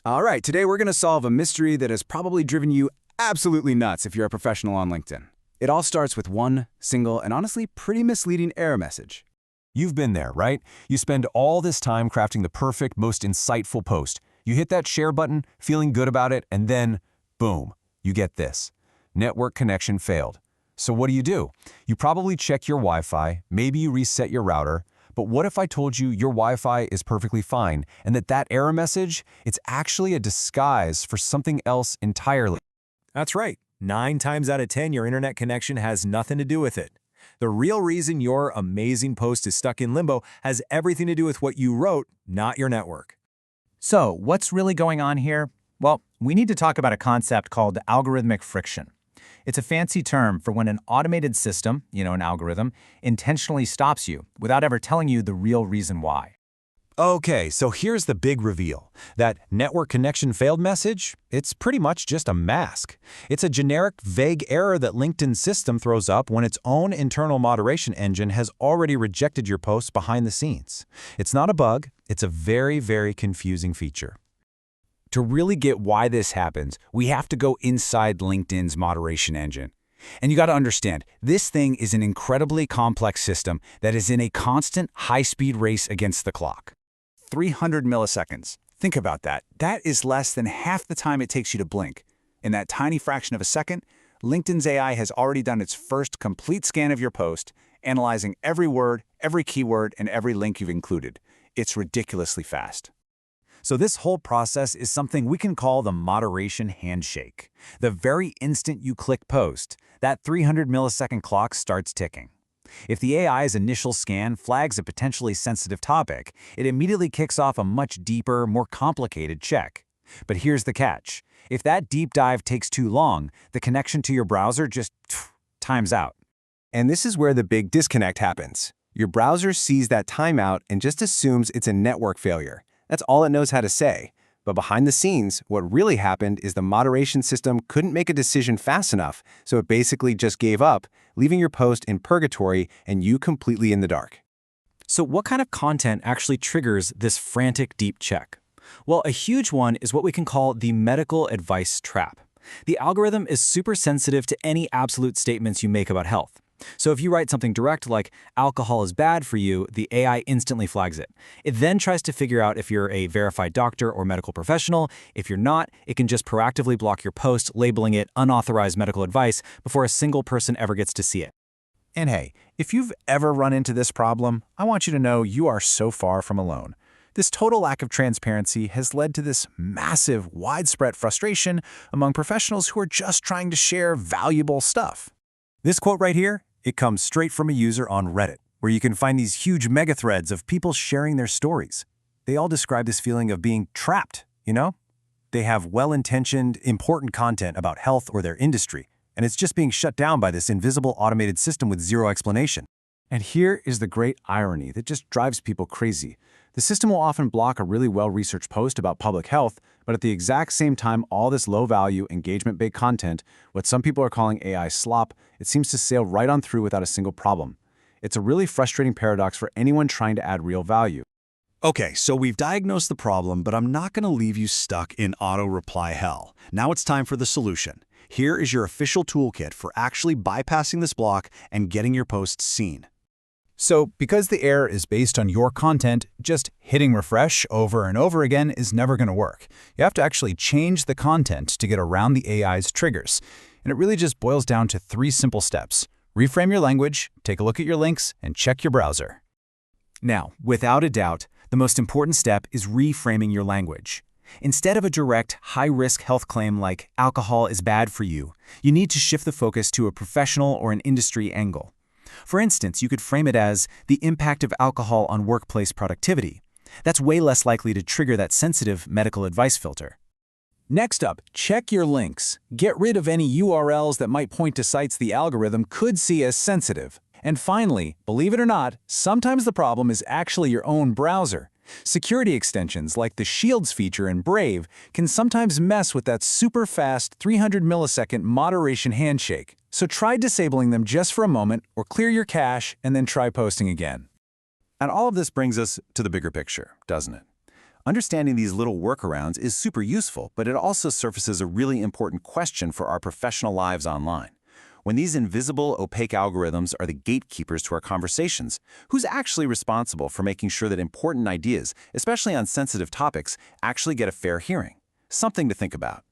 All right, today we're going to solve a mystery that has probably driven you absolutely nuts if you're a professional on LinkedIn. It all starts with one single and honestly pretty misleading error message. You've been there, right? You spend all this time crafting the perfect, most insightful post. You hit that share button, feeling good about it, and then, boom, you get this. Network connection failed. So what do? You probably check your Wi-Fi, maybe you reset your router, but what if I told you your Wi-Fi is perfectly fine and that error message, it's actually a disguise for something else entirely? That's right. 9 times out of 10, your internet connection has nothing to do with it. The real reason your amazing post is stuck in limbo has everything to do with what you wrote, not your network. So, what's really going on here? Well, we need to talk about a concept called algorithmic friction. It's a fancy term for when an automated system, an algorithm, intentionally stops you without ever telling you the real reason why. Okay, so here's the big reveal. That network connection failed message, it's pretty much just a mask. It's a generic, vague error that LinkedIn's system throws up when its own internal moderation engine has already rejected your post behind the scenes. It's not a bug, it's a very, very confusing feature. To really get why this happens, we have to go inside LinkedIn's moderation engine. And you got to understand, this thing is an incredibly complex system that is in a constant high-speed race against the clock. 300 milliseconds. Think about that. That is less than half the time it takes you to blink. In that tiny fraction of a second, LinkedIn's AI has already done its first complete scan of your post, analyzing every word, every keyword, and every link you've included. It's ridiculously fast. So this whole process is something we can call the moderation handshake. The very instant you click post, that 300 millisecond clock starts ticking. If the AI's initial scan flags a potentially sensitive topic, it immediately kicks off a much deeper, more complicated check. But here's the catch. If that deep dive takes too long, the connection to your browser just times out. And this is where the big disconnect happens. Your browser sees that timeout and just assumes it's a network failure. That's all it knows how to say. But behind the scenes, what really happened is the moderation system couldn't make a decision fast enough, so it basically just gave up, leaving your post in purgatory and you completely in the dark. So what kind of content actually triggers this frantic deep check? Well, a huge one is what we can call the medical advice trap. The algorithm is super sensitive to any absolute statements you make about health. So if you write something direct like, alcohol is bad for you, the AI instantly flags it. It then tries to figure out if you're a verified doctor or medical professional. If you're not, it can just proactively block your post, labeling it unauthorized medical advice before a single person ever gets to see it. And hey, if you've ever run into this problem, I want you to know you are so far from alone. This total lack of transparency has led to this massive, widespread frustration among professionals who are just trying to share valuable stuff. This quote right here, it comes straight from a user on Reddit, where you can find these huge mega threads of people sharing their stories. They all describe this feeling of being trapped, They have well-intentioned, important content about health or their industry, and it's just being shut down by this invisible automated system with zero explanation. And here is the great irony that just drives people crazy. The system will often block a really well-researched post about public health, but at the exact same time, all this low-value, engagement-based content, what some people are calling AI slop, it seems to sail right on through without a single problem. It's a really frustrating paradox for anyone trying to add real value. Okay, so we've diagnosed the problem, but I'm not going to leave you stuck in auto-reply hell. Now it's time for the solution. Here is your official toolkit for actually bypassing this block and getting your posts seen. So, because the error is based on your content, just hitting refresh over and over again is never going to work. You have to actually change the content to get around the AI's triggers. And it really just boils down to 3 simple steps. Reframe your language, take a look at your links, and check your browser. Now, without a doubt, the most important step is reframing your language. Instead of a direct, high-risk health claim like alcohol is bad for you, you need to shift the focus to a professional or an industry angle. For instance, you could frame it as the impact of alcohol on workplace productivity. That's way less likely to trigger that sensitive medical advice filter. Next up, check your links. Get rid of any URLs that might point to sites the algorithm could see as sensitive. And finally, believe it or not, sometimes the problem is actually your own browser. Security extensions like the Shields feature in Brave can sometimes mess with that super fast 300 millisecond moderation handshake. So try disabling them just for a moment or clear your cache and then try posting again. And all of this brings us to the bigger picture, doesn't it? Understanding these little workarounds is super useful, but it also surfaces a really important question for our professional lives online. When these invisible, opaque algorithms are the gatekeepers to our conversations, who's actually responsible for making sure that important ideas, especially on sensitive topics, actually get a fair hearing? Something to think about.